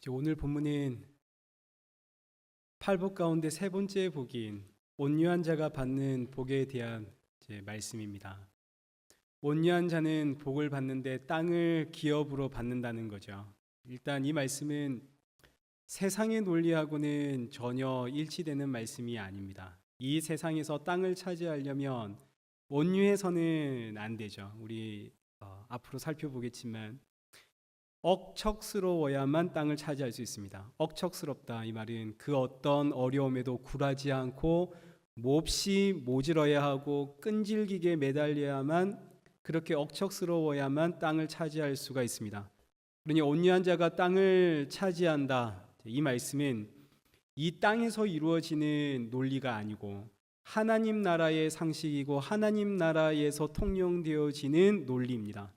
오늘 본문은 팔복 가운데 세 번째 복인 온유한 자가 받는 복에 대한 말씀입니다. 온유한 자는 복을 받는데 땅을 기업으로 받는다는 거죠. 일단 이 말씀은 세상의 논리하고는 전혀 일치되는 말씀이 아닙니다. 이 세상에서 땅을 차지하려면 온유해서는 안 되죠. 우리 앞으로 살펴보겠지만 억척스러워야만 땅을 차지할 수 있습니다. 억척스럽다 이 말은 그 어떤 어려움에도 굴하지 않고 몹시 모질어야 하고 끈질기게 매달려야만, 그렇게 억척스러워야만 땅을 차지할 수가 있습니다. 그러니 온유한 자가 땅을 차지한다, 이 말씀은 이 땅에서 이루어지는 논리가 아니고 하나님 나라의 상식이고 하나님 나라에서 통용되어지는 논리입니다.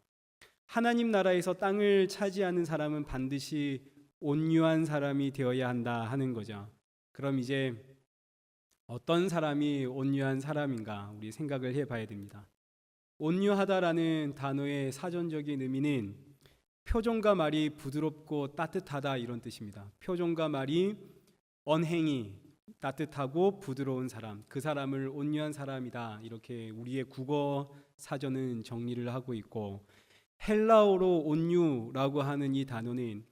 하나님 나라에서 땅을 차지하는 사람은 반드시 온유한 사람이 되어야 한다 하는 거죠. 그럼 이제 어떤 사람이 온유한 사람인가 우리 생각을 해봐야 됩니다. 온유하다라는 단어의 사전적인 의미는 표정과 말이 부드럽고 따뜻하다 이런 뜻입니다. 표정과 말이 언행이 따뜻하고 부드러운 사람, 그 사람을 온유한 사람이다 이렇게 우리의 국어 사전은 정리를 하고 있고, 헬라어로 온유라고 하는 이 단어는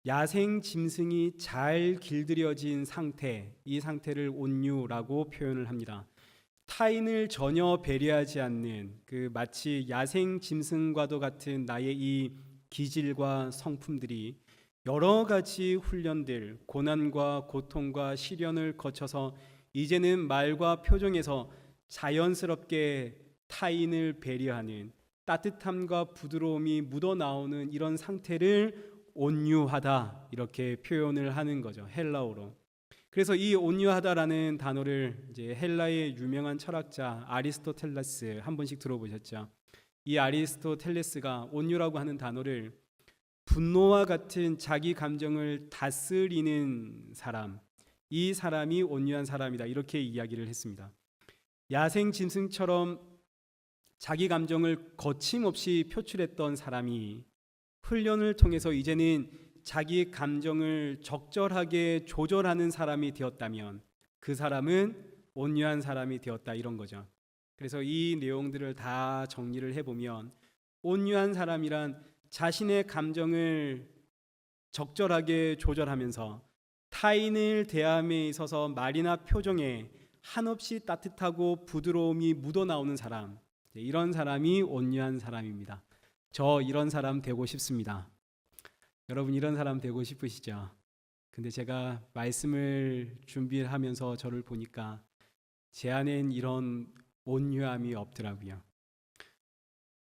야생 짐승이 잘 길들여진 상태, 이 상태를 온유라고 표현을 합니다. 타인을 전혀 배려하지 않는 마치 야생 짐승과도 같은 나의 이 기질과 성품들이 여러 가지 훈련들, 고난과 고통과 시련을 거쳐서 이제는 말과 표정에서 자연스럽게 타인을 배려하는 따뜻함과 부드러움이 묻어나오는 이런 상태를 온유하다 이렇게 표현을 하는 거죠, 헬라어로. 그래서 이 온유하다라는 단어를 이제 헬라의 유명한 철학자 아리스토텔레스 한 번씩 들어보셨죠? 이 아리스토텔레스가 온유라고 하는 단어를 분노와 같은 자기 감정을 다스리는 사람, 이 사람이 온유한 사람이다 이렇게 이야기를 했습니다. 야생 짐승처럼 자기 감정을 거침없이 표출했던 사람이 훈련을 통해서 이제는 자기 감정을 적절하게 조절하는 사람이 되었다면 그 사람은 온유한 사람이 되었다 이런 거죠. 그래서 이 내용들을 다 정리를 해보면 온유한 사람이란 자신의 감정을 적절하게 조절하면서 타인을 대함에 있어서 말이나 표정에 한없이 따뜻하고 부드러움이 묻어나오는 사람, 이런 사람이 온유한 사람입니다. 저 이런 사람 되고 싶습니다. 여러분 이런 사람 되고 싶으시죠? 근데 제가 말씀을 준비하면서 저를 보니까 제 안엔 이런 온유함이 없더라고요.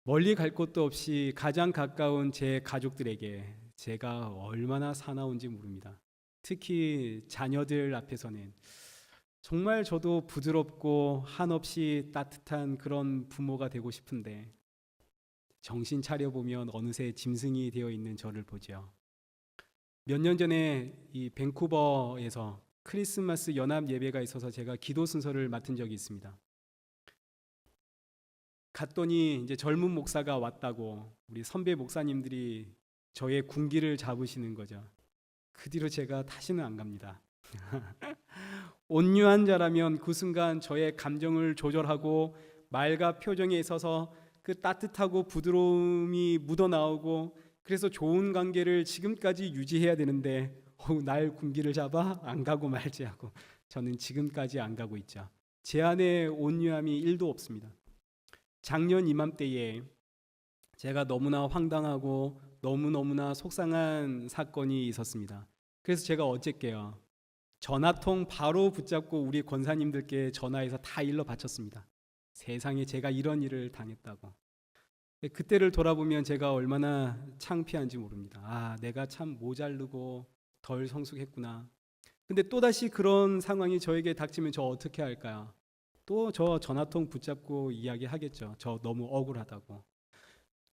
멀리 갈 곳도 없이 가장 가까운 제 가족들에게 제가 얼마나 사나운지 모릅니다. 특히 자녀들 앞에서는 정말 저도 부드럽고 한없이 따뜻한 그런 부모가 되고 싶은데 정신 차려보면 어느새 짐승이 되어 있는 저를 보죠. 몇 년 전에 이 밴쿠버에서 크리스마스 연합 예배가 있어서 제가 기도 순서를 맡은 적이 있습니다. 갔더니 이제 젊은 목사가 왔다고 우리 선배 목사님들이 저의 군기를 잡으시는 거죠. 그 뒤로 제가 다시는 안 갑니다. 온유한 자라면 그 순간 저의 감정을 조절하고 말과 표정에 있어서 그 따뜻하고 부드러움이 묻어나오고, 그래서 좋은 관계를 지금까지 유지해야 되는데 날 군기를 잡아 안 가고 말지 하고 저는 지금까지 안 가고 있죠. 제 안에 온유함이 1도 없습니다. 작년 이맘때에 제가 너무나 황당하고 너무너무나 속상한 사건이 있었습니다. 그래서 제가 어쨌게요, 전화통 바로 붙잡고 우리 권사님들께 전화해서 다 일러 바쳤습니다. 세상에 제가 이런 일을 당했다고. 그때를 돌아보면 제가 얼마나 창피한지 모릅니다. 내가 참 모자르고 덜 성숙했구나. 근데 또다시 그런 상황이 저에게 닥치면 저 어떻게 할까요? 또 저 전화통 붙잡고 이야기하겠죠. 저 너무 억울하다고.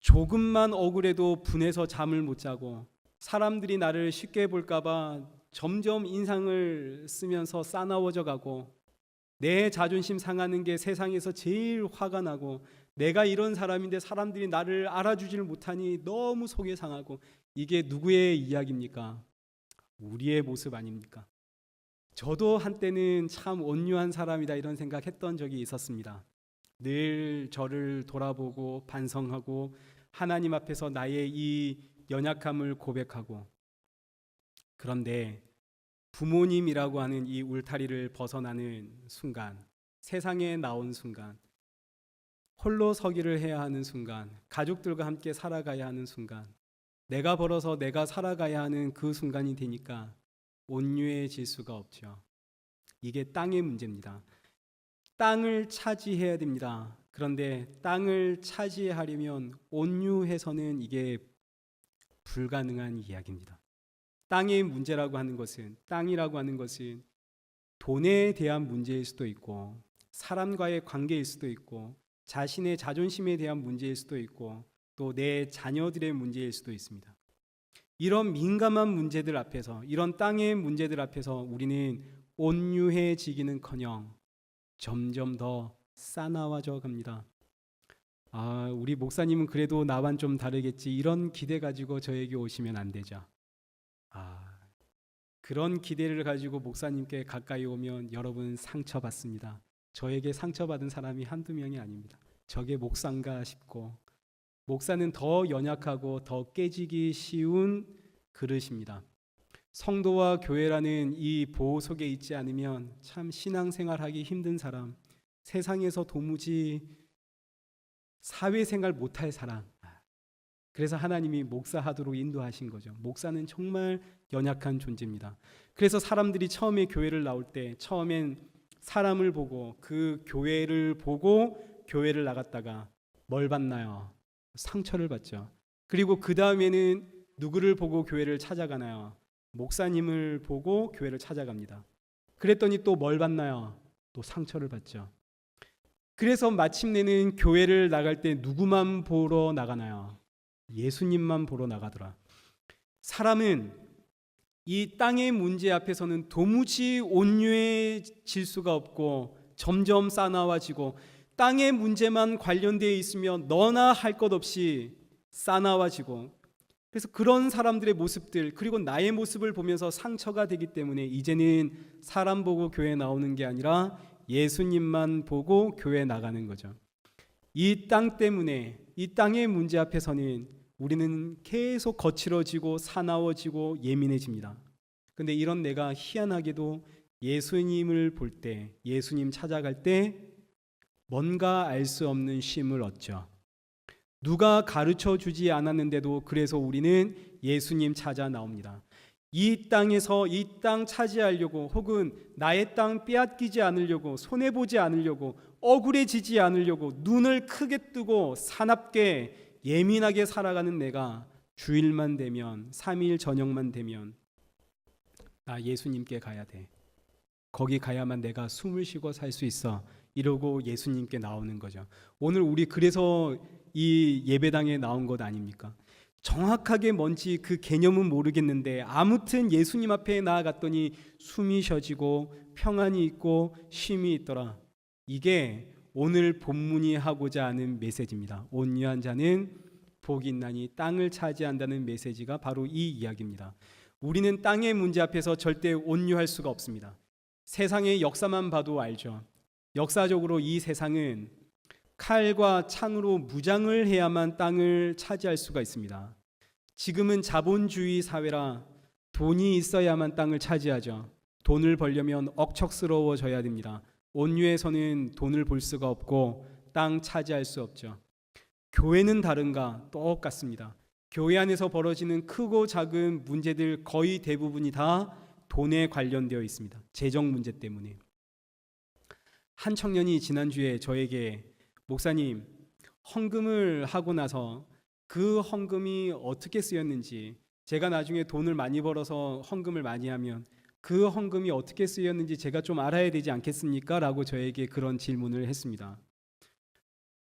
조금만 억울해도 분해서 잠을 못 자고, 사람들이 나를 쉽게 볼까봐 점점 인상을 쓰면서 싸나워져 가고, 내 자존심 상하는 게 세상에서 제일 화가 나고 내가 이런 사람인데 사람들이 나를 알아주지를 못하니 너무 속이 상하고. 이게 누구의 이야기입니까? 우리의 모습 아닙니까? 저도 한때는 참 온유한 사람이다 이런 생각했던 적이 있었습니다. 늘 저를 돌아보고 반성하고 하나님 앞에서 나의 이 연약함을 고백하고. 그런데 부모님이라고 하는 이 울타리를 벗어나는 순간, 세상에 나온 순간, 홀로 서기를 해야 하는 순간, 가족들과 함께 살아가야 하는 순간, 내가 벌어서 내가 살아가야 하는 그 순간이 되니까 온유해질 수가 없죠. 이게 땅의 문제입니다. 땅을 차지해야 됩니다. 그런데 땅을 차지하려면 온유해서는 이게 불가능한 이야기입니다. 땅의 문제라고 하는 것은, 땅이라고 하는 것은 돈에 대한 문제일 수도 있고, 사람과의 관계일 수도 있고, 자신의 자존심에 대한 문제일 수도 있고, 또 내 자녀들의 문제일 수도 있습니다. 이런 민감한 문제들 앞에서, 이런 땅의 문제들 앞에서 우리는 온유해지기는커녕 점점 더 싸나워져 갑니다. 우리 목사님은 그래도 나와는 좀 다르겠지, 이런 기대 가지고 저에게 오시면 안 되죠. 그런 기대를 가지고 목사님께 가까이 오면 여러분 상처받습니다. 저에게 상처받은 사람이 한두 명이 아닙니다. 저게 목사인가 싶고, 목사는 더 연약하고 더 깨지기 쉬운 그릇입니다. 성도와 교회라는 이 보호 속에 있지 않으면 참 신앙생활하기 힘든 사람, 세상에서 도무지 사회생활 못할 사람, 그래서 하나님이 목사하도록 인도하신 거죠. 목사는 정말 연약한 존재입니다. 그래서 사람들이 처음에 교회를 나올 때 처음엔 사람을 보고, 그 교회를 보고 교회를 나갔다가 뭘 받나요? 상처를 받죠. 그리고 그 다음에는 누구를 보고 교회를 찾아가나요? 목사님을 보고 교회를 찾아갑니다. 그랬더니 또 뭘 받나요? 또 상처를 받죠. 그래서 마침내는 교회를 나갈 때 누구만 보러 나가나요? 예수님만 보러 나가더라. 사람은 이 땅의 문제 앞에서는 도무지 온유해질 수가 없고 점점 싸나워지고, 땅의 문제만 관련되어 있으면 너나 할 것 없이 싸나워지고, 그래서 그런 사람들의 모습들, 그리고 나의 모습을 보면서 상처가 되기 때문에 이제는 사람 보고 교회 나오는 게 아니라 예수님만 보고 교회 나가는 거죠. 이 땅 때문에, 이 땅의 문제 앞에서는 우리는 계속 거칠어지고 사나워지고 예민해집니다. 근데 이런 내가 희한하게도 예수님을 볼 때, 예수님 찾아갈 때 뭔가 알 수 없는 쉼을 얻죠. 누가 가르쳐 주지 않았는데도 그래서 우리는 예수님 찾아 나옵니다. 이 땅에서 이 땅 차지하려고, 혹은 나의 땅 빼앗기지 않으려고, 손해보지 않으려고, 억울해지지 않으려고 눈을 크게 뜨고 사납게 예민하게 살아가는 내가 주일만 되면, 3일 저녁만 되면 나 예수님께 가야 돼, 거기 가야만 내가 숨을 쉬고 살 수 있어, 이러고 예수님께 나오는 거죠. 오늘 우리 그래서 이 예배당에 나온 것 아닙니까? 정확하게 뭔지 그 개념은 모르겠는데 아무튼 예수님 앞에 나아갔더니 숨이 쉬어지고 평안이 있고 쉼이 있더라. 이게 오늘 본문이 하고자 하는 메시지입니다. 온유한 자는 복이 있나니 땅을 차지한다는 메시지가 바로 이 이야기입니다. 우리는 땅의 문제 앞에서 절대 온유할 수가 없습니다. 세상의 역사만 봐도 알죠. 역사적으로 이 세상은 칼과 창으로 무장을 해야만 땅을 차지할 수가 있습니다. 지금은 자본주의 사회라 돈이 있어야만 땅을 차지하죠. 돈을 벌려면 억척스러워져야 됩니다. 온유에서는 돈을 벌 수가 없고 땅 차지할 수 없죠. 교회는 다른가? 똑같습니다. 교회 안에서 벌어지는 크고 작은 문제들 거의 대부분이 다 돈에 관련되어 있습니다. 재정 문제 때문에. 한 청년이 지난주에 저에게, 목사님, 헌금을 하고 나서 그 헌금이 어떻게 쓰였는지, 제가 나중에 돈을 많이 벌어서 헌금을 많이 하면 그 헌금이 어떻게 쓰였는지 제가 좀 알아야 되지 않겠습니까? 라고 저에게 그런 질문을 했습니다.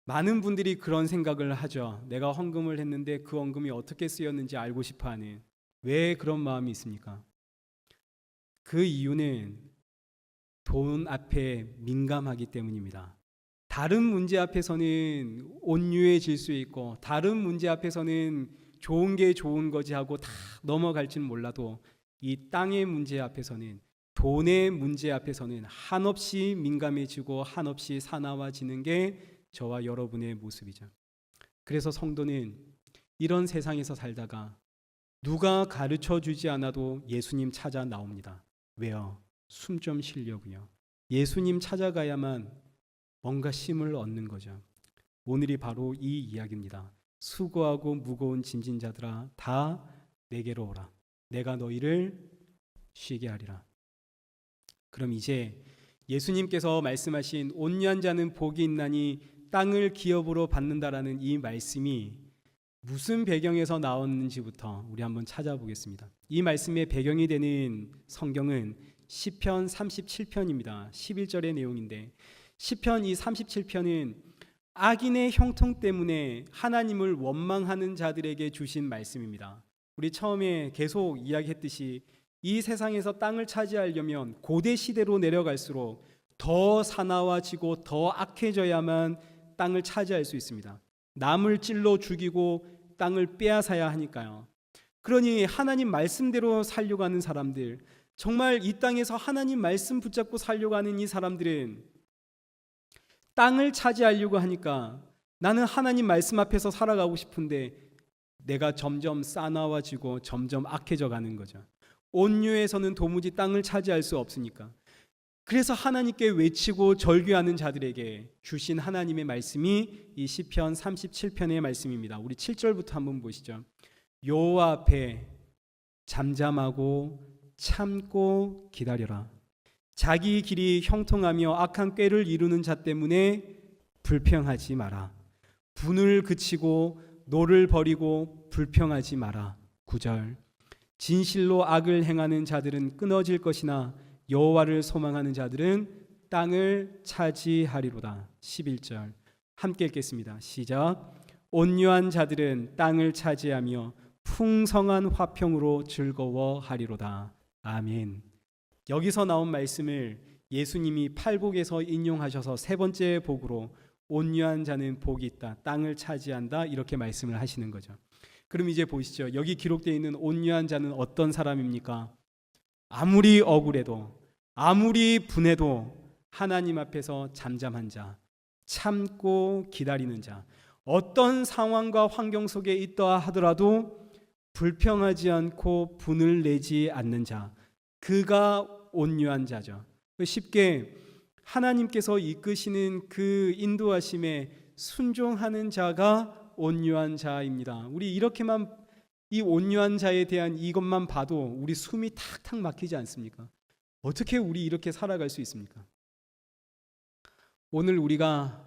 많은 분들이 그런 생각을 하죠. 내가 헌금을 했는데 그 헌금이 어떻게 쓰였는지 알고 싶어하는. 왜 그런 마음이 있습니까? 그 이유는 돈 앞에 민감하기 때문입니다. 다른 문제 앞에서는 온유해질 수 있고 다른 문제 앞에서는 좋은 게 좋은 거지 하고 다 넘어갈지는 몰라도 이 땅의 문제 앞에서는 돈의 문제 앞에서는 한없이 민감해지고 한없이 사나워지는 게 저와 여러분의 모습이죠. 그래서 성도는 이런 세상에서 살다가 누가 가르쳐 주지 않아도 예수님 찾아 나옵니다. 왜요? 숨 좀 쉬려고요. 예수님 찾아가야만 뭔가 쉼을 얻는 거죠. 오늘이 바로 이 이야기입니다. 수고하고 무거운 짐진 자들아 다 내게로 오라. 내가 너희를 쉬게 하리라. 그럼 이제 예수님께서 말씀하신 온유한 자는 복이 있나니 땅을 기업으로 받는다라는 이 말씀이 무슨 배경에서 나왔는지부터 우리 한번 찾아보겠습니다. 이 말씀의 배경이 되는 성경은 시편 37편입니다. 11절의 내용인데 시편 이 37편은 악인의 형통 때문에 하나님을 원망하는 자들에게 주신 말씀입니다. 우리 처음에 계속 이야기했듯이 이 세상에서 땅을 차지하려면 고대 시대로 내려갈수록 더 사나워지고 더 악해져야만 땅을 차지할 수 있습니다. 남을 찔러 죽이고 땅을 빼앗아야 하니까요. 그러니 하나님 말씀대로 살려고 하는 사람들, 정말 이 땅에서 하나님 말씀 붙잡고 살려고 하는 이 사람들은 땅을 차지하려고 하니까 나는 하나님 말씀 앞에서 살아가고 싶은데 내가 점점 싸나워지고 점점 악해져 가는 거죠. 온유에서는 도무지 땅을 차지할 수 없으니까. 그래서 하나님께 외치고 절규하는 자들에게 주신 하나님의 말씀이 이 시편 37편의 말씀입니다. 우리 7절부터 한번 보시죠. 여호와 앞에 잠잠하고 참고 기다려라. 자기 길이 형통하며 악한 꾀를 이루는 자 때문에 불평하지 마라. 분을 그치고 노를 버리고 불평하지 마라. 9절. 진실로 악을 행하는 자들은 끊어질 것이나 여호와를 소망하는 자들은 땅을 차지하리로다. 11절. 함께 읽겠습니다. 시작. 온유한 자들은 땅을 차지하며 풍성한 화평으로 즐거워하리로다. 아멘. 여기서 나온 말씀을 예수님이 팔복에서 인용하셔서 세 번째 복으로 온유한 자는 복이 있다. 땅을 차지한다. 이렇게 말씀을 하시는 거죠. 그럼 이제 보시죠. 여기 기록되어 있는 온유한 자는 어떤 사람입니까? 아무리 억울해도 아무리 분해도 하나님 앞에서 잠잠한 자, 참고 기다리는 자, 어떤 상황과 환경 속에 있다 하더라도 불평하지 않고 분을 내지 않는 자, 그가 온유한 자죠. 쉽게 하나님께서 이끄시는 그 인도하심에 순종하는 자가 온유한 자입니다. 우리 이렇게만 이 온유한 자에 대한 이것만 봐도 우리 숨이 탁탁 막히지 않습니까? 어떻게 우리 이렇게 살아갈 수 있습니까? 오늘 우리가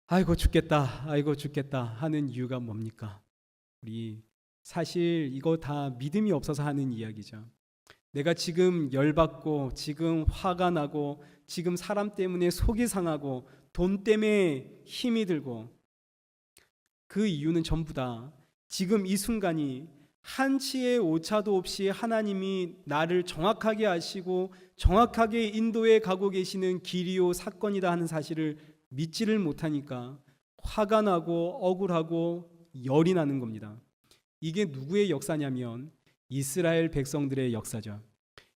아이고 죽겠다 하는 이유가 뭡니까? 우리 사실 이거 다 믿음이 없어서 하는 이야기죠. 내가 지금 열받고 지금 화가 나고 지금 사람 때문에 속이 상하고 돈 때문에 힘이 들고 그 이유는 전부 다 지금 이 순간이 한치의 오차도 없이 하나님이 나를 정확하게 아시고 정확하게 인도해 가고 계시는 길이요 사건이다 하는 사실을 믿지를 못하니까 화가 나고 억울하고 열이 나는 겁니다. 이게 누구의 역사냐면 이스라엘 백성들의 역사죠.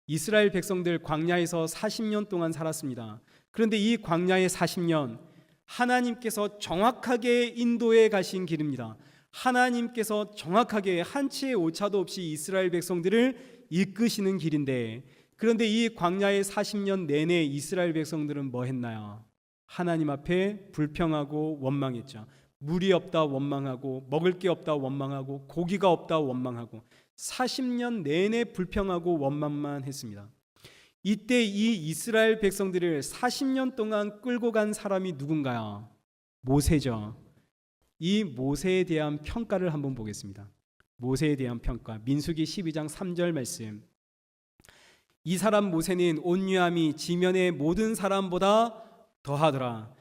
이스라엘 백성들 광야에서 40년 동안 살았습니다. 그런데 이 광야의 40년 하나님께서 정확하게 인도해 가신 길입니다. 하나님께서 정확하게 한치의 오차도 없이 이스라엘 백성들을 이끄시는 길인데, 그런데 이 광야의 40년 내내 이스라엘 백성들은 뭐 했나요? 하나님 앞에 불평하고 원망했죠. 물이 없다 원망하고 먹을 게 없다 원망하고 고기가 없다 원망하고 40년 내내 불평하고 원망만 했습니다. 이때 이 이스라엘 백성들을 40년 동안 끌고 간 사람이 누군가요? 모세죠. 이 모세에 대한 평가를 한번 보겠습니다. 모세에 대한 평가, 민수기 12장 3절 말씀. 이 사람 모세는 온유함이 지면의 모든 사람보다 더하더라.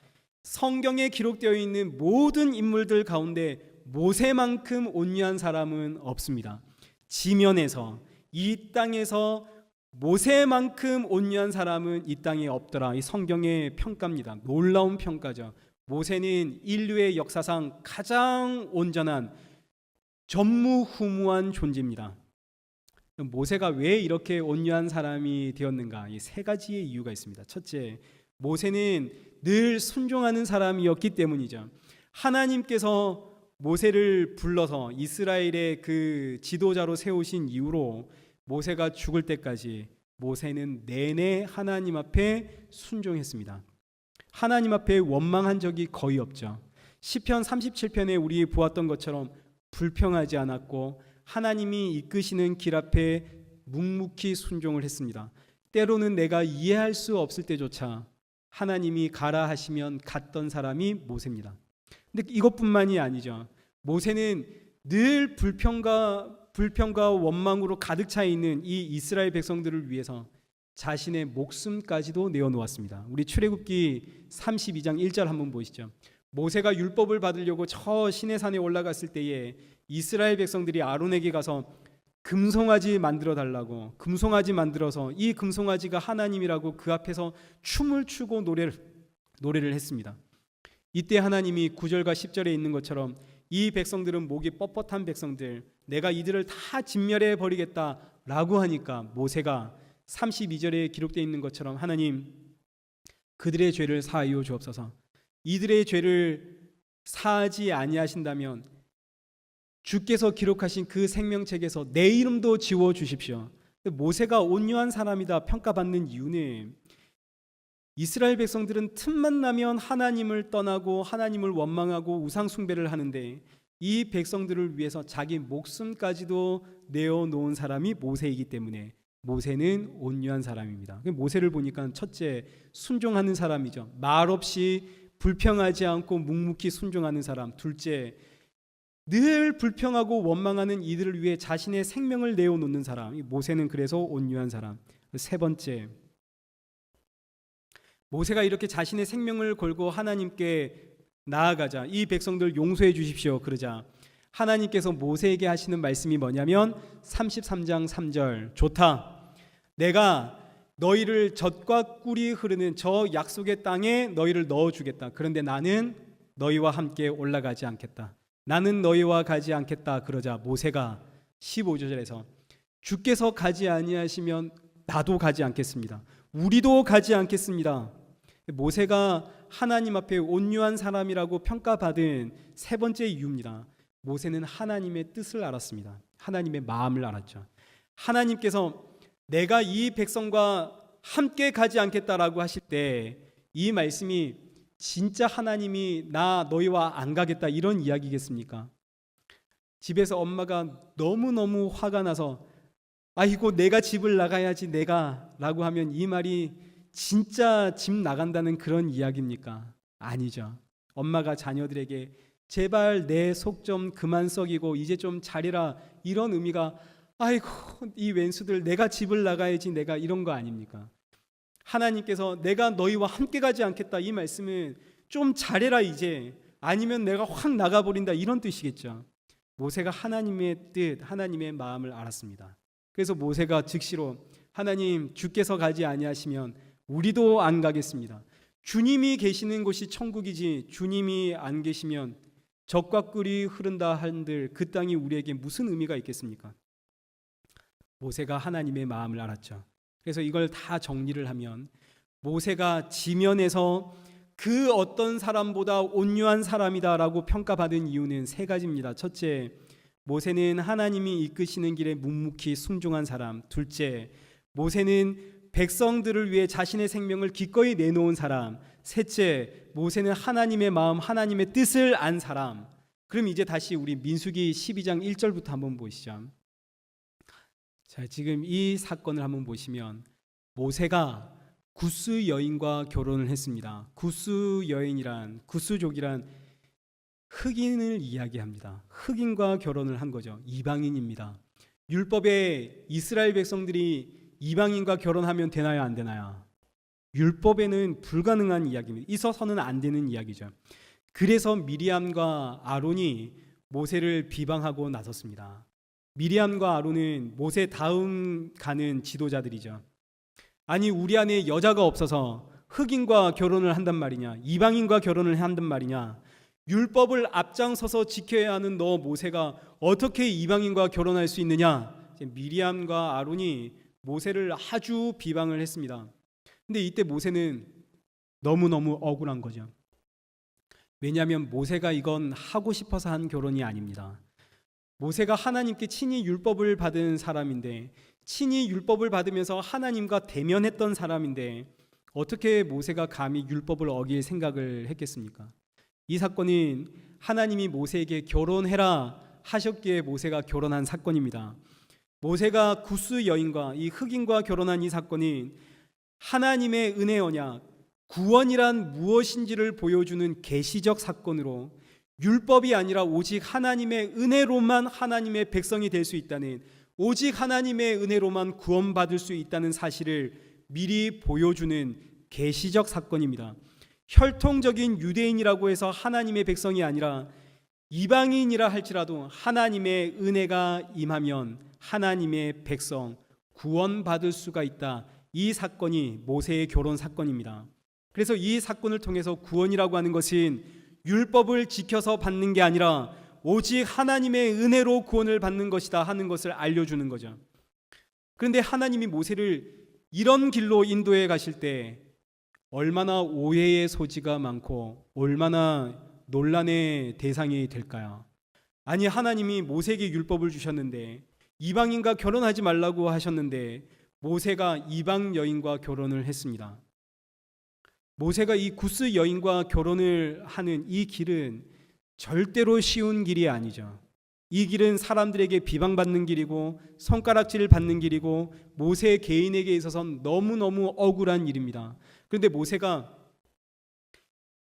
성경에 기록되어 있는 모든 인물들 가운데 모세만큼 온유한 사람은 없습니다. 지면에서, 이 땅에서 모세만큼 온유한 사람은 이 땅에 없더라. 이 성경의 평가입니다. 놀라운 평가죠. 모세는 인류의 역사상 가장 온전한 전무후무한 존재입니다. 모세가 왜 이렇게 온유한 사람이 되었는가? 이 세 가지의 이유가 있습니다. 첫째, 모세는 늘 순종하는 사람이었기 때문이죠. 하나님께서 모세를 불러서 이스라엘의 그 지도자로 세우신 이후로 모세가 죽을 때까지 모세는 내내 하나님 앞에 순종했습니다. 하나님 앞에 원망한 적이 거의 없죠. 시편 37편에 우리 보았던 것처럼 불평하지 않았고 하나님이 이끄시는 길 앞에 묵묵히 순종을 했습니다. 때로는 내가 이해할 수 없을 때조차 하나님이 가라 하시면 갔던 사람이 모세입니다. 근데 이것뿐만이 아니죠. 모세는 늘 불평과 원망으로 가득 차 있는 이 이스라엘 백성들을 위해서 자신의 목숨까지도 내어놓았습니다. 우리 출애굽기 32장 1절 한번 보시죠. 모세가 율법을 받으려고 저 시내산에 올라갔을 때에 이스라엘 백성들이 아론에게 가서 금송아지 만들어 달라고, 금송아지 만들어서 이 금송아지가 하나님이라고 그 앞에서 춤을 추고 노래를 했습니다. 이때 하나님이 9절과 10절에 있는 것처럼 이 백성들은 목이 뻣뻣한 백성들, 내가 이들을 다 진멸해 버리겠다라고 하니까 모세가 32절에 기록되어 있는 것처럼 하나님, 그들의 죄를 사하여 주옵소서. 이들의 죄를 사하지 아니하신다면 주께서 기록하신 그 생명책에서 내 이름도 지워 주십시오. 모세가 온유한 사람이다 평가받는 이유는 이스라엘 백성들은 틈만 나면 하나님을 떠나고 하나님을 원망하고 우상 숭배를 하는데 이 백성들을 위해서 자기 목숨까지도 내어놓은 사람이 모세이기 때문에 모세는 온유한 사람입니다. 모세를 보니까 첫째, 순종하는 사람이죠. 말없이 불평하지 않고 묵묵히 순종하는 사람. 둘째, 늘 불평하고 원망하는 이들을 위해 자신의 생명을 내어놓는 사람. 모세는 그래서 온유한 사람. 세 번째, 모세가 이렇게 자신의 생명을 걸고 하나님께 나아가자, 이 백성들 용서해 주십시오 그러자 하나님께서 모세에게 하시는 말씀이 뭐냐면 33장 3절, 좋다, 내가 너희를 젖과 꿀이 흐르는 저 약속의 땅에 너희를 넣어주겠다. 그런데 나는 너희와 함께 올라가지 않겠다. 나는 너희와 가지 않겠다. 그러자 모세가 15절에서 주께서 가지 아니하시면 나도 가지 않겠습니다. 우리도 가지 않겠습니다. 모세가 하나님 앞에 온유한 사람이라고 평가받은 세 번째 이유입니다. 모세는 하나님의 뜻을 알았습니다. 하나님의 마음을 알았죠. 하나님께서 내가 이 백성과 함께 가지 않겠다라고 하실 때 이 말씀이 진짜 하나님이 나 너희와 안 가겠다 이런 이야기겠습니까? 집에서 엄마가 너무너무 화가 나서 아이고 내가 집을 나가야지 내가 라고 하면 이 말이 진짜 집 나간다는 그런 이야기입니까? 아니죠. 엄마가 자녀들에게 제발 내 속 좀 그만 썩이고 이제 좀 잘해라 이런 의미가 아이고 이 왼수들 내가 집을 나가야지 내가 이런 거 아닙니까? 하나님께서 내가 너희와 함께 가지 않겠다 이 말씀은 좀 잘해라 이제 아니면 내가 확 나가버린다 이런 뜻이겠죠. 모세가 하나님의 뜻 하나님의 마음을 알았습니다. 그래서 모세가 즉시로 하나님 주께서 가지 아니하시면 우리도 안 가겠습니다. 주님이 계시는 곳이 천국이지 주님이 안 계시면 젖과 꿀이 흐른다 한들 그 땅이 우리에게 무슨 의미가 있겠습니까? 모세가 하나님의 마음을 알았죠. 그래서 이걸 다 정리를 하면 모세가 지면에서 그 어떤 사람보다 온유한 사람이다라고 평가받은 이유는 세 가지입니다. 첫째, 모세는 하나님이 이끄시는 길에 묵묵히 순종한 사람. 둘째, 모세는 백성들을 위해 자신의 생명을 기꺼이 내놓은 사람. 셋째, 모세는 하나님의 마음, 하나님의 뜻을 안 사람. 그럼 이제 다시 우리 민수기 12장 1절부터 한번 보시죠. 자, 지금 이 사건을 한번 보시면 모세가 구스 여인과 결혼을 했습니다. 구스 여인이란 구스족이란 흑인을 이야기합니다. 흑인과 결혼을 한 거죠. 이방인입니다. 율법에 이스라엘 백성들이 이방인과 결혼하면 되나요, 안 되나요? 율법에는 불가능한 이야기입니다. 있어서는 안 되는 이야기죠. 그래서 미리암과 아론이 모세를 비방하고 나섰습니다. 미리암과 아론은 모세 다음 가는 지도자들이죠. 아니 우리 안에 여자가 없어서 흑인과 결혼을 한단 말이냐, 이방인과 결혼을 한단 말이냐, 율법을 앞장서서 지켜야 하는 너 모세가 어떻게 이방인과 결혼할 수 있느냐. 미리암과 아론이 모세를 아주 비방을 했습니다. 근데 이때 모세는 너무너무 억울한 거죠. 왜냐하면 모세가 이건 하고 싶어서 한 결혼이 아닙니다. 모세가 하나님께 친히 율법을 받은 사람인데, 친히 율법을 받으면서 하나님과 대면했던 사람인데 어떻게 모세가 감히 율법을 어길 생각을 했겠습니까? 이 사건은 하나님이 모세에게 결혼해라 하셨기에 모세가 결혼한 사건입니다. 모세가 구스 여인과 이 흑인과 결혼한 이 사건은 하나님의 은혜 언약, 구원이란 무엇인지를 보여주는 계시적 사건으로 율법이 아니라 오직 하나님의 은혜로만 하나님의 백성이 될 수 있다는, 오직 하나님의 은혜로만 구원받을 수 있다는 사실을 미리 보여주는 계시적 사건입니다. 혈통적인 유대인이라고 해서 하나님의 백성이 아니라 이방인이라 할지라도 하나님의 은혜가 임하면 하나님의 백성 구원받을 수가 있다. 이 사건이 모세의 결혼 사건입니다. 그래서 이 사건을 통해서 구원이라고 하는 것은 율법을 지켜서 받는 게 아니라 오직 하나님의 은혜로 구원을 받는 것이다 하는 것을 알려주는 거죠. 그런데 하나님이 모세를 이런 길로 인도해 가실 때 얼마나 오해의 소지가 많고 얼마나 논란의 대상이 될까요? 아니 하나님이 모세에게 율법을 주셨는데 이방인과 결혼하지 말라고 하셨는데 모세가 이방 여인과 결혼을 했습니다. 모세가 이 구스 여인과 결혼을 하는 이 길은 절대로 쉬운 길이 아니죠. 이 길은 사람들에게 비방받는 길이고 손가락질을 받는 길이고 모세 개인에게 있어서는 너무너무 억울한 일입니다. 그런데 모세가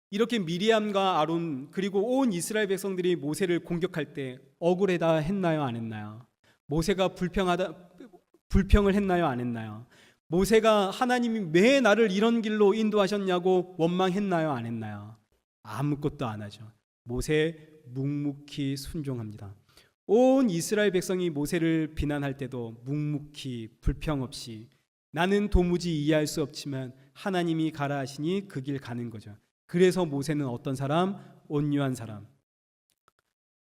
이렇게 미리암과 아론 그리고 온 이스라엘 백성들이 모세를 공격할 때 억울하다 했나요? 안 했나요? 모세가 불평을 했나요? 안 했나요? 모세가 하나님이 왜 나를 이런 길로 인도하셨냐고 원망했나요? 안 했나요? 아무것도 안 하죠. 모세 묵묵히 순종합니다. 온 이스라엘 백성이 모세를 비난할 때도 묵묵히 불평 없이 나는 도무지 이해할 수 없지만 하나님이 가라 하시니 그 길 가는 거죠. 그래서 모세는 어떤 사람? 온유한 사람.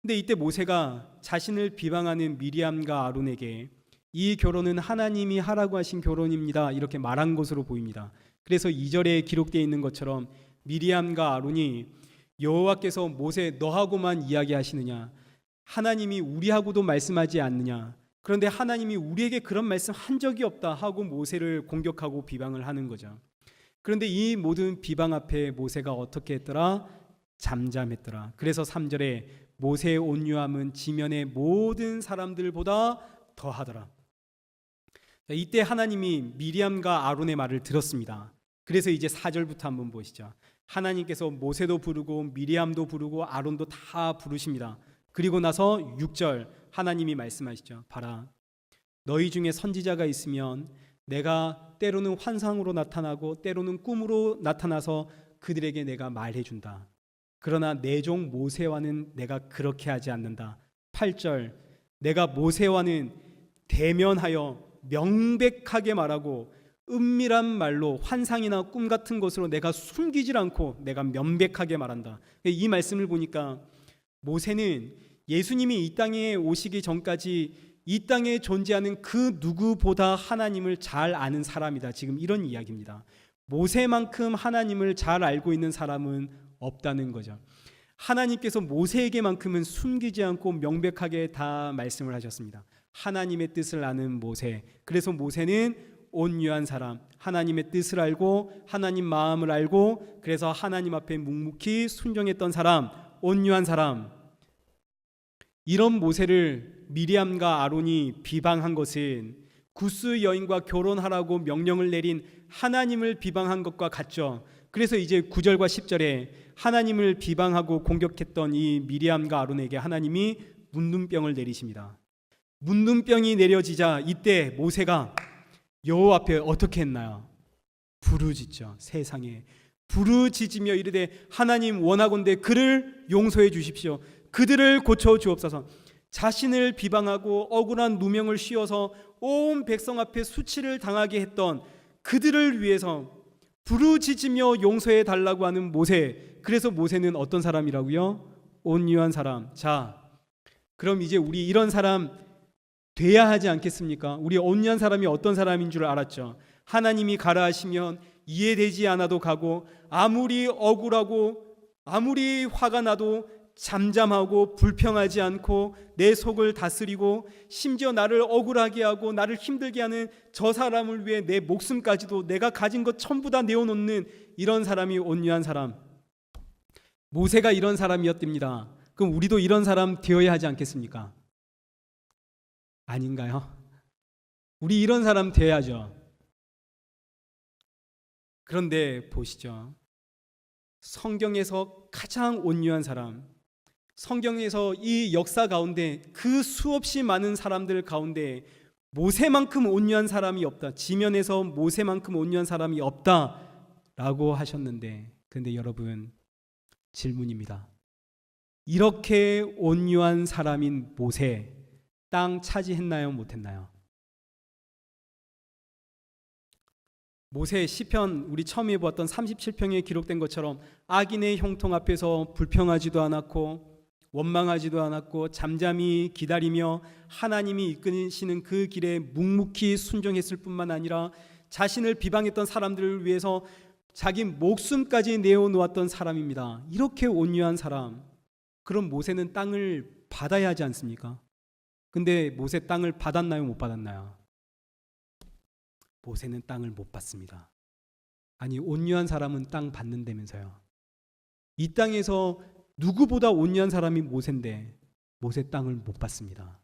근데 이때 모세가 자신을 비방하는 미리암과 아론에게 이 결혼은 하나님이 하라고 하신 결혼입니다 이렇게 말한 것으로 보입니다. 그래서 2절에 기록되어 있는 것처럼 미리암과 아론이 여호와께서 모세 너하고만 이야기하시느냐, 하나님이 우리하고도 말씀하지 않느냐, 그런데 하나님이 우리에게 그런 말씀 한 적이 없다 하고 모세를 공격하고 비방을 하는 거죠. 그런데 이 모든 비방 앞에 모세가 어떻게 했더라? 잠잠했더라. 그래서 3절에 모세의 온유함은 지면의 모든 사람들보다 더하더라. 이때 하나님이 미리암과 아론의 말을 들었습니다. 그래서 이제 4절부터 한번 보시죠. 하나님께서 모세도 부르고 미리암도 부르고 아론도 다 부르십니다. 그리고 나서 6절 하나님이 말씀하시죠. 봐라, 너희 중에 선지자가 있으면 내가 때로는 환상으로 나타나고 때로는 꿈으로 나타나서 그들에게 내가 말해준다. 그러나 내 종 모세와는 내가 그렇게 하지 않는다. 8절 내가 모세와는 대면하여 명백하게 말하고 은밀한 말로 환상이나 꿈 같은 것으로 내가 숨기질 않고 내가 명백하게 말한다. 이 말씀을 보니까 모세는 예수님이 이 땅에 오시기 전까지 이 땅에 존재하는 그 누구보다 하나님을 잘 아는 사람이다. 지금 이런 이야기입니다. 모세만큼 하나님을 잘 알고 있는 사람은 없다는 거죠. 하나님께서 모세에게만큼은 숨기지 않고 명백하게 다 말씀을 하셨습니다. 하나님의 뜻을 아는 모세. 그래서 모세는 온유한 사람, 하나님의 뜻을 알고 하나님 마음을 알고 그래서 하나님 앞에 묵묵히 순종했던 사람, 온유한 사람. 이런 모세를 미리암과 아론이 비방한 것은 구스 여인과 결혼하라고 명령을 내린 하나님을 비방한 것과 같죠. 그래서 이제 9절과 10절에 하나님을 비방하고 공격했던 이 미리암과 아론에게 하나님이 문둥병을 내리십니다. 문둥병이 내려지자 이때 모세가 여호와 앞에 어떻게 했나요? 부르짖죠. 세상에 부르짖으며 이르되 하나님 원하건대 그를 용서해 주십시오. 그들을 고쳐 주옵소서. 자신을 비방하고 억울한 누명을 씌워서 온 백성 앞에 수치를 당하게 했던 그들을 위해서 부르짖으며 용서해 달라고 하는 모세. 그래서 모세는 어떤 사람이라고요? 온유한 사람. 자, 그럼 이제 우리 이런 사람 돼야 하지 않겠습니까? 우리 온유한 사람이 어떤 사람인 줄 알았죠. 하나님이 가라 하시면 이해되지 않아도 가고, 아무리 억울하고 아무리 화가 나도 잠잠하고 불평하지 않고 내 속을 다스리고, 심지어 나를 억울하게 하고 나를 힘들게 하는 저 사람을 위해 내 목숨까지도, 내가 가진 것 전부 다 내어놓는 이런 사람이 온유한 사람. 모세가 이런 사람이었답니다. 그럼 우리도 이런 사람 되어야 하지 않겠습니까? 아닌가요? 우리 이런 사람 되어야죠. 그런데 보시죠. 성경에서 가장 온유한 사람, 성경에서 이 역사 가운데 그 수없이 많은 사람들 가운데 모세만큼 온유한 사람이 없다, 지면에서 모세만큼 온유한 사람이 없다라고 하셨는데, 그런데 여러분, 질문입니다. 이렇게 온유한 사람인 모세, 땅 차지했나요? 못했나요? 모세 시편, 우리 처음에 보았던 37편에 기록된 것처럼 악인의 형통 앞에서 불평하지도 않았고 원망하지도 않았고 잠잠히 기다리며 하나님이 이끄시는 그 길에 묵묵히 순종했을 뿐만 아니라 자신을 비방했던 사람들을 위해서 자기 목숨까지 내어놓았던 사람입니다. 이렇게 온유한 사람, 그럼 모세는 땅을 받아야 하지 않습니까? 근데 모세 땅을 받았나요? 못 받았나요? 모세는 땅을 못 받습니다. 아니, 온유한 사람은 땅 받는다면서요. 이 땅에서 누구보다 온유한 사람이 모세인데 모세 땅을 못 받습니다.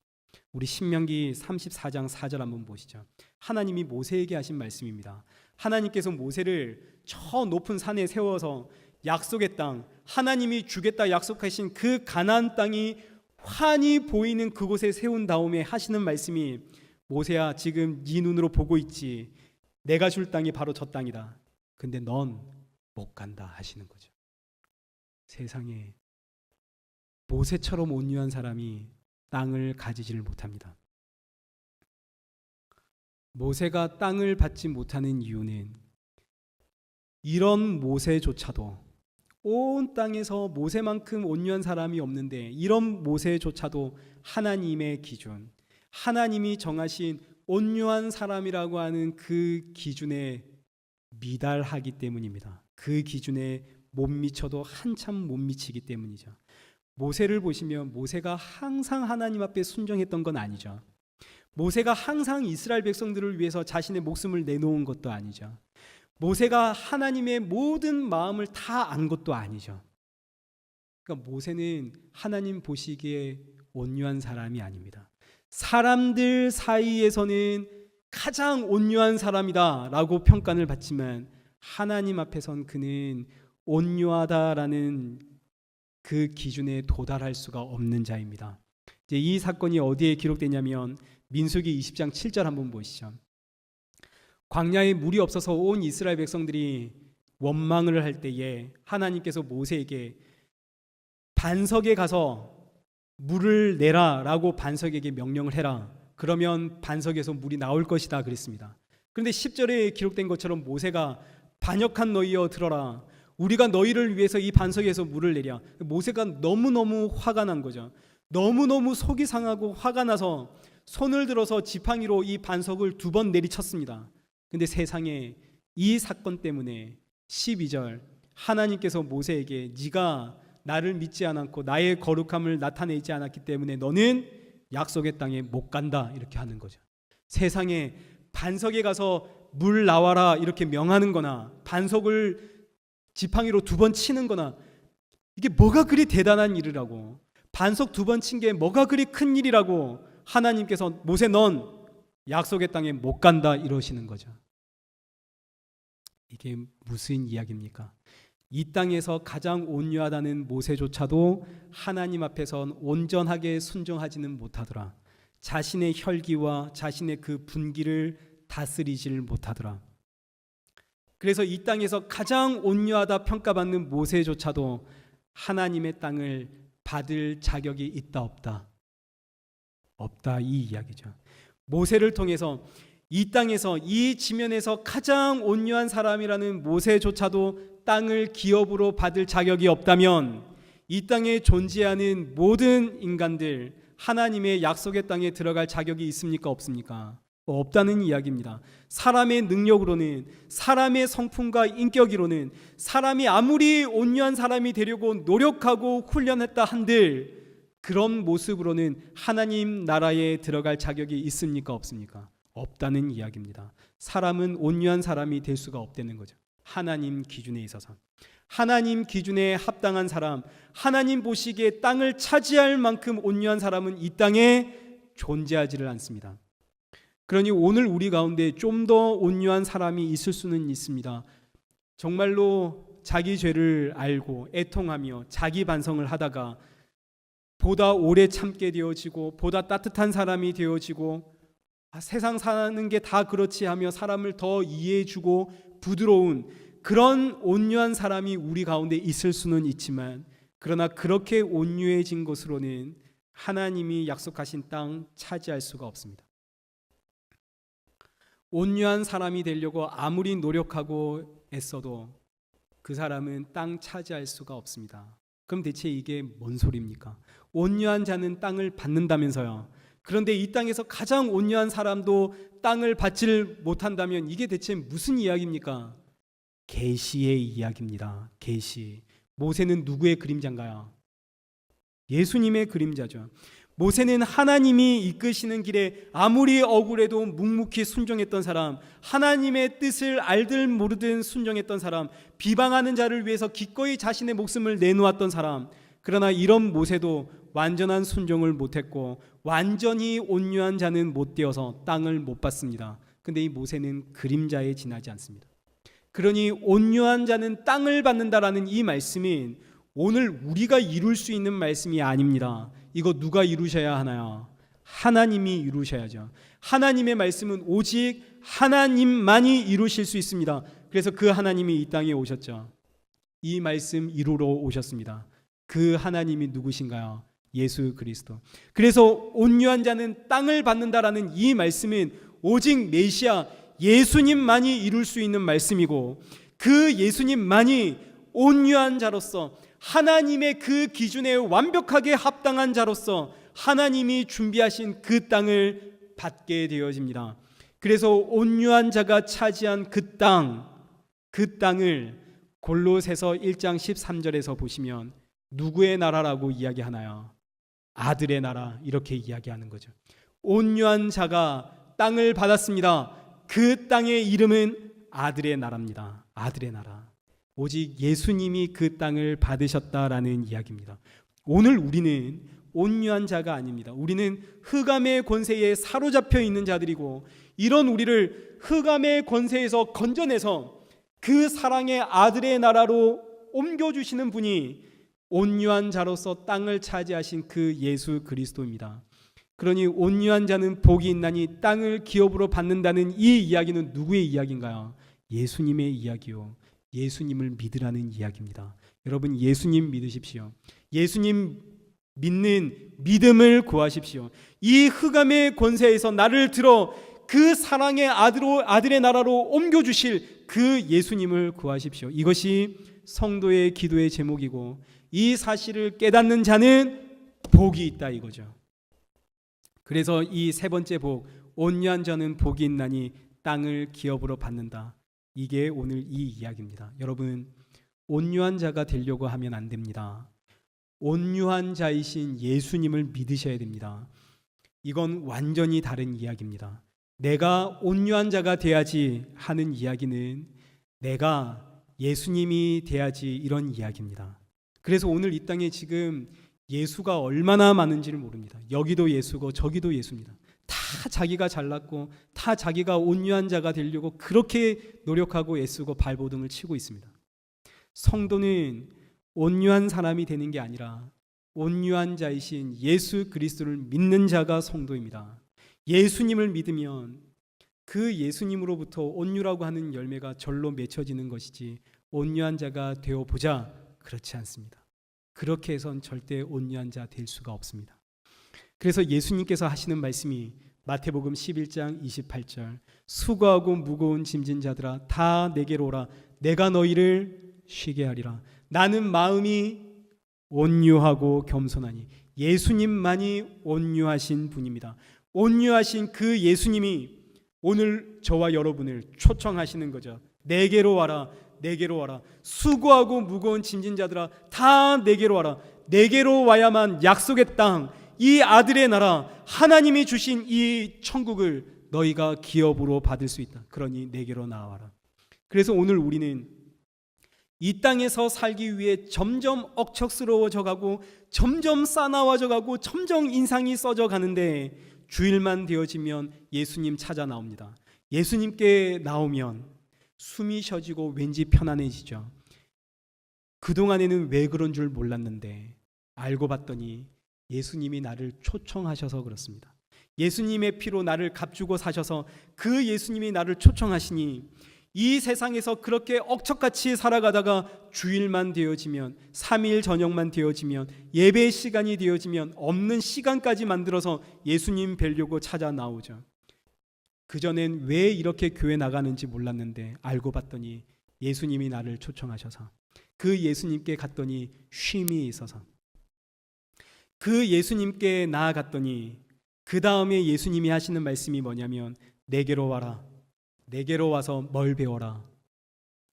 우리 신명기 34장 4절 한번 보시죠. 하나님이 모세에게 하신 말씀입니다. 하나님께서 모세를 저 높은 산에 세워서 약속의 땅, 하나님이 주겠다 약속하신 그 가나안 땅이 환히 보이는 그곳에 세운 다음에 하시는 말씀이, 모세야, 지금 네 눈으로 보고 있지. 내가 줄 땅이 바로 저 땅이다. 근데 넌 못 간다 하시는 거죠. 세상에 모세처럼 온유한 사람이 땅을 가지지를 못합니다. 모세가 땅을 받지 못하는 이유는 이런 모세조차도, 온 땅에서 모세만큼 온유한 사람이 없는데 이런 모세조차도 하나님의 기준, 하나님이 정하신 온유한 사람이라고 하는 그 기준에 미달하기 때문입니다. 그 기준에 못 미쳐도 한참 못 미치기 때문이죠. 모세를 보시면 모세가 항상 하나님 앞에 순종했던 건 아니죠. 모세가 항상 이스라엘 백성들을 위해서 자신의 목숨을 내놓은 것도 아니죠. 모세가 하나님의 모든 마음을 다 안 것도 아니죠. 그러니까 모세는 하나님 보시기에 온유한 사람이 아닙니다. 사람들 사이에서는 가장 온유한 사람이다 라고 평가를 받지만 하나님 앞에선 그는 온유하다라는 그 기준에 도달할 수가 없는 자입니다. 이제 이 사건이 어디에 기록되냐면 민수기 20장 7절 한번 보시죠. 광야에 물이 없어서 온 이스라엘 백성들이 원망을 할 때에 하나님께서 모세에게 반석에 가서 물을 내라 라고 반석에게 명령을 해라. 그러면 반석에서 물이 나올 것이다 그랬습니다. 그런데 10절에 기록된 것처럼 모세가 반역한 너희여 들어라. 우리가 너희를 위해서 이 반석에서 물을 내랴. 모세가 너무너무 화가 난 거죠. 너무너무 속이 상하고 화가 나서 손을 들어서 지팡이로 이 반석을 2번 내리쳤습니다. 근데 세상에 이 사건 때문에 12절 하나님께서 모세에게 네가 나를 믿지 않았고 나의 거룩함을 나타내지 않았기 때문에 너는 약속의 땅에 못 간다 이렇게 하는 거죠. 세상에 반석에 가서 물 나와라 이렇게 명하는 거나 반석을 지팡이로 2번 치는 거나 이게 뭐가 그리 대단한 일이라고, 반석 2번 친 게 뭐가 그리 큰 일이라고 하나님께서 모세 넌 약속의 땅에 못 간다 이러시는 거죠. 이게 무슨 이야기입니까? 이 땅에서 가장 온유하다는 모세조차도 하나님 앞에선 온전하게 순종하지는 못하더라. 자신의 혈기와 자신의 그 분기를 다스리지를 못하더라. 그래서 이 땅에서 가장 온유하다 평가받는 모세조차도 하나님의 땅을 받을 자격이 있다 없다? 없다, 이 이야기죠. 모세를 통해서 이 땅에서, 이 지면에서 가장 온유한 사람이라는 모세조차도 땅을 기업으로 받을 자격이 없다면 이 땅에 존재하는 모든 인간들, 하나님의 약속의 땅에 들어갈 자격이 있습니까? 없습니까? 없다는 이야기입니다. 사람의 능력으로는, 사람의 성품과 인격으로는, 사람이 아무리 온유한 사람이 되려고 노력하고 훈련했다 한들 그런 모습으로는 하나님 나라에 들어갈 자격이 있습니까? 없습니까? 없다는 이야기입니다. 사람은 온유한 사람이 될 수가 없다는 거죠. 하나님 기준에 있어서. 하나님 기준에 합당한 사람, 하나님 보시기에 땅을 차지할 만큼 온유한 사람은 이 땅에 존재하지를 않습니다. 그러니 오늘 우리 가운데 좀 더 온유한 사람이 있을 수는 있습니다. 정말로 자기 죄를 알고 애통하며 자기 반성을 하다가 보다 오래 참게 되어지고 보다 따뜻한 사람이 되어지고 세상 사는 게 다 그렇지 하며 사람을 더 이해해주고 부드러운 그런 온유한 사람이 우리 가운데 있을 수는 있지만, 그러나 그렇게 온유해진 것으로는 하나님이 약속하신 땅 차지할 수가 없습니다. 온유한 사람이 되려고 아무리 노력하고 애써도 그 사람은 땅 차지할 수가 없습니다. 그럼 대체 이게 뭔 소리입니까? 온유한 자는 땅을 받는다면서요. 그런데 이 땅에서 가장 온유한 사람도 땅을 받지를 못한다면 이게 대체 무슨 이야기입니까? 계시의 이야기입니다. 계시. 모세는 누구의 그림자인가요? 예수님의 그림자죠. 모세는 하나님이 이끄시는 길에 아무리 억울해도 묵묵히 순종했던 사람, 하나님의 뜻을 알든 모르든 순종했던 사람, 비방하는 자를 위해서 기꺼이 자신의 목숨을 내놓았던 사람. 그러나 이런 모세도 완전한 순종을 못했고 완전히 온유한 자는 못 되어서 땅을 못 받습니다. 근데 이 모세는 그림자에 지나지 않습니다. 그러니 온유한 자는 땅을 받는다라는 이 말씀은 오늘 우리가 이룰 수 있는 말씀이 아닙니다. 이거 누가 이루셔야 하나요? 하나님이 이루셔야죠. 하나님의 말씀은 오직 하나님만이 이루실 수 있습니다. 그래서 그 하나님이 이 땅에 오셨죠. 이 말씀 이루러 오셨습니다. 그 하나님이 누구신가요? 예수 그리스도. 그래서 온유한 자는 땅을 받는다라는 이 말씀은 오직 메시아 예수님만이 이룰 수 있는 말씀이고, 그 예수님만이 온유한 자로서 하나님의 그 기준에 완벽하게 합당한 자로서 하나님이 준비하신 그 땅을 받게 되어집니다. 그래서 온유한 자가 차지한 그 땅을 골로새서 1장 13절에서 보시면 누구의 나라라고 이야기하나요? 아들의 나라, 이렇게 이야기하는 거죠. 온유한 자가 땅을 받았습니다. 그 땅의 이름은 아들의 나라입니다. 아들의 나라. 오직 예수님이 그 땅을 받으셨다라는 이야기입니다. 오늘 우리는 온유한 자가 아닙니다. 우리는 흑암의 권세에 사로잡혀 있는 자들이고, 이런 우리를 흑암의 권세에서 건져내서 그 사랑의 아들의 나라로 옮겨주시는 분이 온유한 자로서 땅을 차지하신 그 예수 그리스도입니다. 그러니 온유한 자는 복이 있나니 땅을 기업으로 받는다는 이 이야기는 누구의 이야기인가요? 예수님의 이야기요. 예수님을 믿으라는 이야기입니다. 여러분, 예수님 믿으십시오. 예수님 믿는 믿음을 구하십시오. 이 흑암의 권세에서 나를 들어 그 사랑의 아들의 나라로 옮겨주실 그 예수님을 구하십시오. 이것이 성도의 기도의 제목이고, 이 사실을 깨닫는 자는 복이 있다 이거죠. 그래서 이 세 번째 복, 온유한 자는 복이 있나니 땅을 기업으로 받는다. 이게 오늘 이 이야기입니다. 여러분, 온유한 자가 되려고 하면 안 됩니다. 온유한 자이신 예수님을 믿으셔야 됩니다. 이건 완전히 다른 이야기입니다. 내가 온유한 자가 돼야지 하는 이야기는 내가 예수님이 돼야지, 이런 이야기입니다. 그래서 오늘 이 땅에 지금 예수가 얼마나 많은지를 모릅니다. 여기도 예수고 저기도 예수입니다. 다 자기가 잘났고 다 자기가 온유한 자가 되려고 그렇게 노력하고 애쓰고 발버둥을 치고 있습니다. 성도는 온유한 사람이 되는 게 아니라 온유한 자이신 예수 그리스도를 믿는 자가 성도입니다. 예수님을 믿으면 그 예수님으로부터 온유라고 하는 열매가 절로 맺혀지는 것이지, 온유한 자가 되어보자, 그렇지 않습니다. 그렇게 해선 절대 온유한 자 될 수가 없습니다. 그래서 예수님께서 하시는 말씀이 마태복음 11장 28절, 수고하고 무거운 짐진 자들아 다 내게로 오라, 내가 너희를 쉬게 하리라. 나는 마음이 온유하고 겸손하니. 예수님만이 온유하신 분입니다. 온유하신 그 예수님이 오늘 저와 여러분을 초청하시는 거죠. 내게로 와라, 내게로 와라. 수고하고 무거운 짐진 자들아 다 내게로 와라. 내게로 와야만 약속의 땅, 이 아들의 나라, 하나님이 주신 이 천국을 너희가 기업으로 받을 수 있다. 그러니 내게로 나와라. 그래서 오늘 우리는 이 땅에서 살기 위해 점점 억척스러워져 가고 점점 싸나워져 가고 점점 인상이 써져 가는데, 주일만 되어지면 예수님 찾아 나옵니다. 예수님께 나오면 숨이 쉬어지고 왠지 편안해지죠. 그동안에는 왜 그런 줄 몰랐는데 알고 봤더니 예수님이 나를 초청하셔서 그렇습니다. 예수님의 피로 나를 값주고 사셔서 그 예수님이 나를 초청하시니, 이 세상에서 그렇게 억척같이 살아가다가 주일만 되어지면, 3일 저녁만 되어지면, 예배 시간이 되어지면 없는 시간까지 만들어서 예수님 뵈려고 찾아 나오죠. 그전엔 왜 이렇게 교회 나가는지 몰랐는데 알고 봤더니 예수님이 나를 초청하셔서, 그 예수님께 갔더니 쉼이 있어서, 그 예수님께 나아갔더니 그 다음에 예수님이 하시는 말씀이 뭐냐면, 내게로 와라. 내게로 와서 뭘 배워라?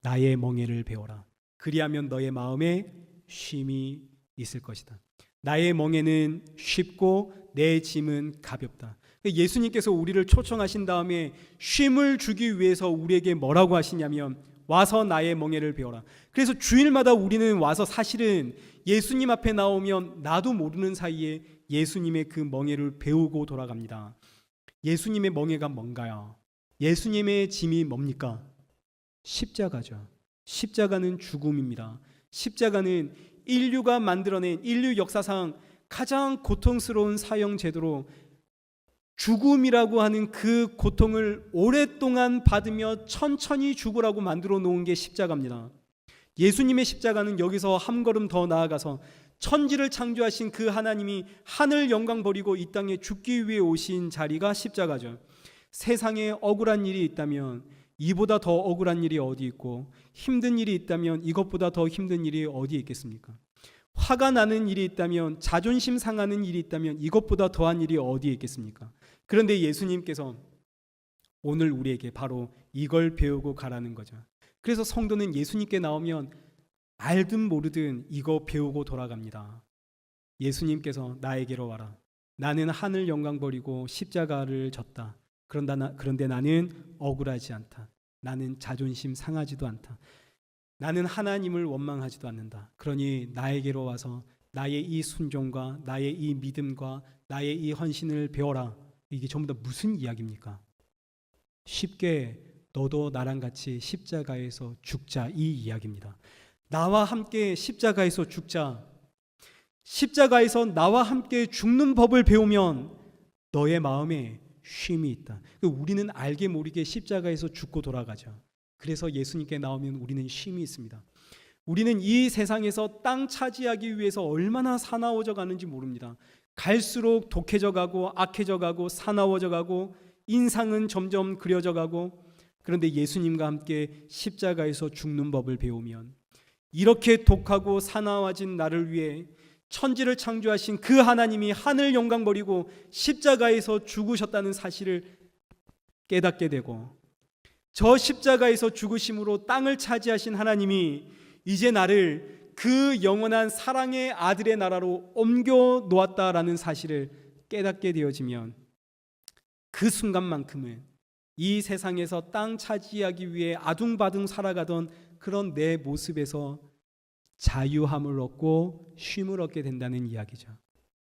나의 멍에를 배워라. 그리하면 너의 마음에 쉼이 있을 것이다. 나의 멍에는 쉽고 내 짐은 가볍다. 예수님께서 우리를 초청하신 다음에 쉼을 주기 위해서 우리에게 뭐라고 하시냐면, 와서 나의 멍에를 배워라. 그래서 주일마다 우리는 와서 사실은 예수님 앞에 나오면 나도 모르는 사이에 예수님의 그 멍에를 배우고 돌아갑니다. 예수님의 멍에가 뭔가요? 예수님의 짐이 뭡니까? 십자가죠. 십자가는 죽음입니다. 십자가는 인류가 만들어낸, 인류 역사상 가장 고통스러운 사형 제도로 죽음이라고 하는 그 고통을 오랫동안 받으며 천천히 죽으라고 만들어 놓은 게 십자가입니다. 예수님의 십자가는 여기서 한 걸음 더 나아가서 천지를 창조하신 그 하나님이 하늘 영광 버리고 이 땅에 죽기 위해 오신 자리가 십자가죠. 세상에 억울한 일이 있다면 이보다 더 억울한 일이 어디 있고, 힘든 일이 있다면 이것보다 더 힘든 일이 어디 있겠습니까? 화가 나는 일이 있다면, 자존심 상하는 일이 있다면 이것보다 더한 일이 어디에 있겠습니까? 그런데 예수님께서 오늘 우리에게 바로 이걸 배우고 가라는 거죠. 그래서 성도는 예수님께 나오면 알든 모르든 이거 배우고 돌아갑니다. 예수님께서 나에게로 와라. 나는 하늘 영광 버리고 십자가를 졌다. 그런데 나는 억울하지 않다. 나는 자존심 상하지도 않다. 나는 하나님을 원망하지도 않는다. 그러니 나에게로 와서 나의 이 순종과 나의 이 믿음과 나의 이 헌신을 배워라. 이게 전부 다 무슨 이야기입니까? 쉽게 너도 나랑 같이 십자가에서 죽자, 이 이야기입니다. 나와 함께 십자가에서 죽자. 십자가에서 나와 함께 죽는 법을 배우면 너의 마음에 쉼이 있다. 우리는 알게 모르게 십자가에서 죽고 돌아가죠. 그래서 예수님께 나오면 우리는 쉼이 있습니다. 우리는 이 세상에서 땅 차지하기 위해서 얼마나 사나워져 가는지 모릅니다. 갈수록 독해져 가고 악해져 가고 사나워져 가고 인상은 점점 그려져 가고, 그런데 예수님과 함께 십자가에서 죽는 법을 배우면 이렇게 독하고 사나워진 나를 위해 천지를 창조하신 그 하나님이 하늘 영광 버리고 십자가에서 죽으셨다는 사실을 깨닫게 되고, 저 십자가에서 죽으심으로 땅을 차지하신 하나님이 이제 나를 그 영원한 사랑의 아들의 나라로 옮겨 놓았다라는 사실을 깨닫게 되어지면, 그 순간만큼은 이 세상에서 땅 차지하기 위해 아둥바둥 살아가던 그런 내 모습에서 자유함을 얻고 쉼을 얻게 된다는 이야기죠.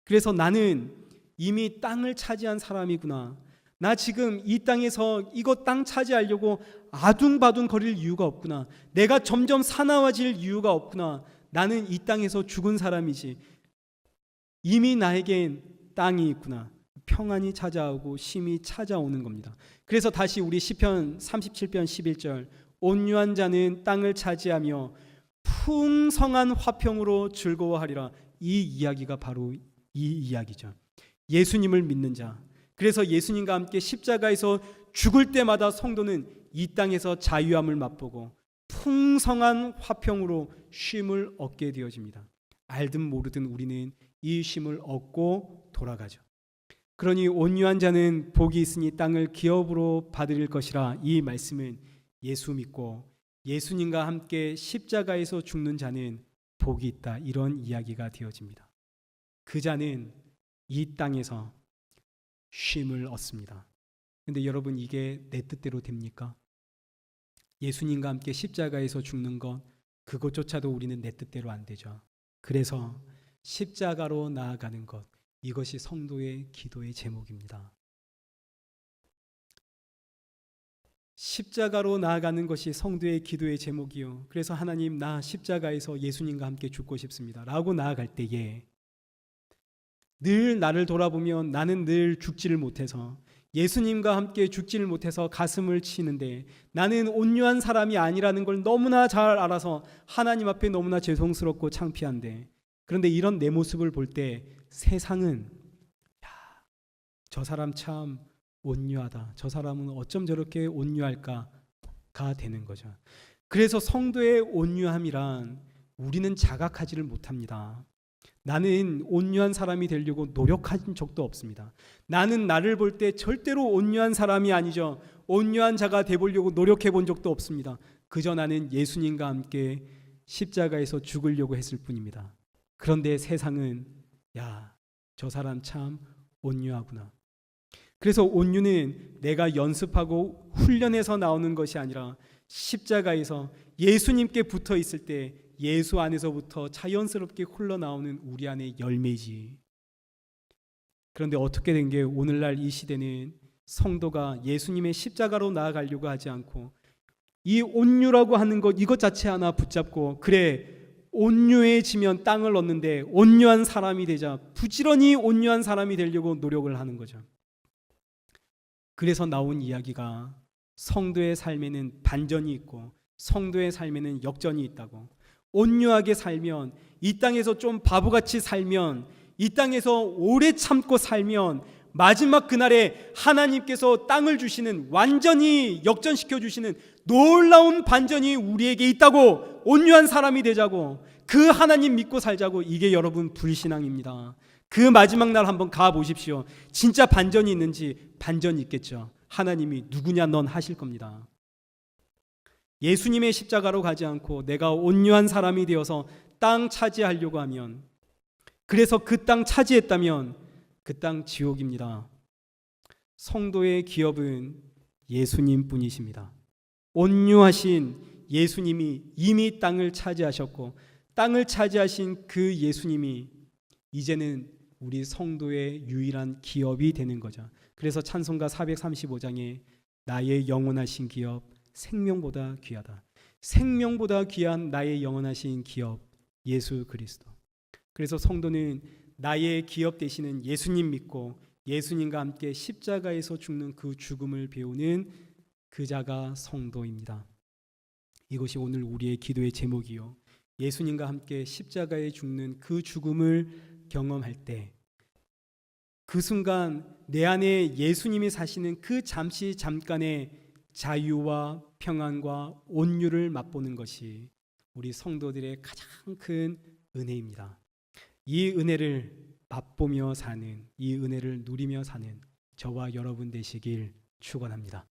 그래서 나는 이미 땅을 차지한 사람이구나. 나 지금 이 땅에서 이거 땅 차지하려고 아둥바둥 거릴 이유가 없구나. 내가 점점 사나워질 이유가 없구나. 나는 이 땅에서 죽은 사람이지. 이미 나에겐 땅이 있구나. 평안이 찾아오고 쉼이 찾아오는 겁니다. 그래서 다시 우리 시편 37편 11절, 온유한 자는 땅을 차지하며 풍성한 화평으로 즐거워하리라. 이 이야기가 바로 이 이야기죠. 예수님을 믿는 자. 그래서 예수님과 함께 십자가에서 죽을 때마다 성도는 이 땅에서 자유함을 맛보고 풍성한 화평으로 쉼을 얻게 되어집니다. 알든 모르든 우리는 이 쉼을 얻고 돌아가죠. 그러니 온유한 자는 복이 있으니 땅을 기업으로 받을 것이라. 이 말씀은 예수 믿고 예수님과 함께 십자가에서 죽는 자는 복이 있다, 이런 이야기가 되어집니다. 그 자는 이 땅에서 쉼을 얻습니다. 근데 여러분, 이게 내 뜻대로 됩니까? 예수님과 함께 십자가에서 죽는 것, 그것조차도 우리는 내 뜻대로 안 되죠. 그래서 십자가로 나아가는 것, 이것이 성도의 기도의 제목입니다. 십자가로 나아가는 것이 성도의 기도의 제목이요. 그래서 하나님, 나 십자가에서 예수님과 함께 죽고 싶습니다 라고 나아갈 때에 늘 나를 돌아보면 나는 늘 죽지를 못해서, 예수님과 함께 죽지를 못해서 가슴을 치는데 나는 온유한 사람이 아니라는 걸 너무나 잘 알아서 하나님 앞에 너무나 죄송스럽고 창피한데, 그런데 이런 내 모습을 볼 때 세상은, 야, 저 사람 참 온유하다, 저 사람은 어쩜 저렇게 온유할까가 되는 거죠. 그래서 성도의 온유함이란 우리는 자각하지를 못합니다. 나는 온유한 사람이 되려고 노력한 적도 없습니다. 나는 나를 볼 때 절대로 온유한 사람이 아니죠. 온유한 자가 되보려고 노력해 본 적도 없습니다. 그저 나는 예수님과 함께 십자가에서 죽으려고 했을 뿐입니다. 그런데 세상은, 야, 저 사람 참 온유하구나. 그래서 온유는 내가 연습하고 훈련해서 나오는 것이 아니라 십자가에서 예수님께 붙어 있을 때 예수 안에서부터 자연스럽게 흘러나오는 우리 안의 열매지. 그런데 어떻게 된 게 오늘날 이 시대는 성도가 예수님의 십자가로 나아가려고 하지 않고 이 온유라고 하는 것, 이것 자체 하나 붙잡고, 그래 온유해지면 땅을 얻는데 온유한 사람이 되자 부지런히 온유한 사람이 되려고 노력을 하는 거죠. 그래서 나온 이야기가 성도의 삶에는 반전이 있고 성도의 삶에는 역전이 있다고. 온유하게 살면, 이 땅에서 좀 바보같이 살면, 이 땅에서 오래 참고 살면 마지막 그날에 하나님께서 땅을 주시는, 완전히 역전시켜 주시는 놀라운 반전이 우리에게 있다고. 온유한 사람이 되자고, 그 하나님 믿고 살자고. 이게 여러분 불신앙입니다. 그 마지막 날 한번 가보십시오. 진짜 반전이 있는지. 반전이 있겠죠. 하나님이 누구냐 넌 하실 겁니다. 예수님의 십자가로 가지 않고 내가 온유한 사람이 되어서 땅 차지하려고 하면, 그래서 그 땅 차지했다면 그 땅 지옥입니다. 성도의 기업은 예수님 뿐이십니다. 온유하신 예수님이 이미 땅을 차지하셨고, 땅을 차지하신 그 예수님이 이제는 우리 성도의 유일한 기업이 되는 거죠. 그래서 찬송가 435장에 나의 영원하신 기업 생명보다 귀하다. 생명보다 귀한 나의 영원하신 기업 예수 그리스도. 그래서 성도는 나의 기업 되시는 예수님 믿고 예수님과 함께 십자가에서 죽는 그 죽음을 배우는 그 자가 성도입니다. 이것이 오늘 우리의 기도의 제목이요. 예수님과 함께 십자가에 죽는 그 죽음을 경험할 때, 그 순간 내 안에 예수님이 사시는 그 잠깐의 자유와 평안과 온유를 맛보는 것이 우리 성도들의 가장 큰 은혜입니다. 이 은혜를 맛보며 사는, 이 은혜를 누리며 사는 저와 여러분 되시길 축원합니다.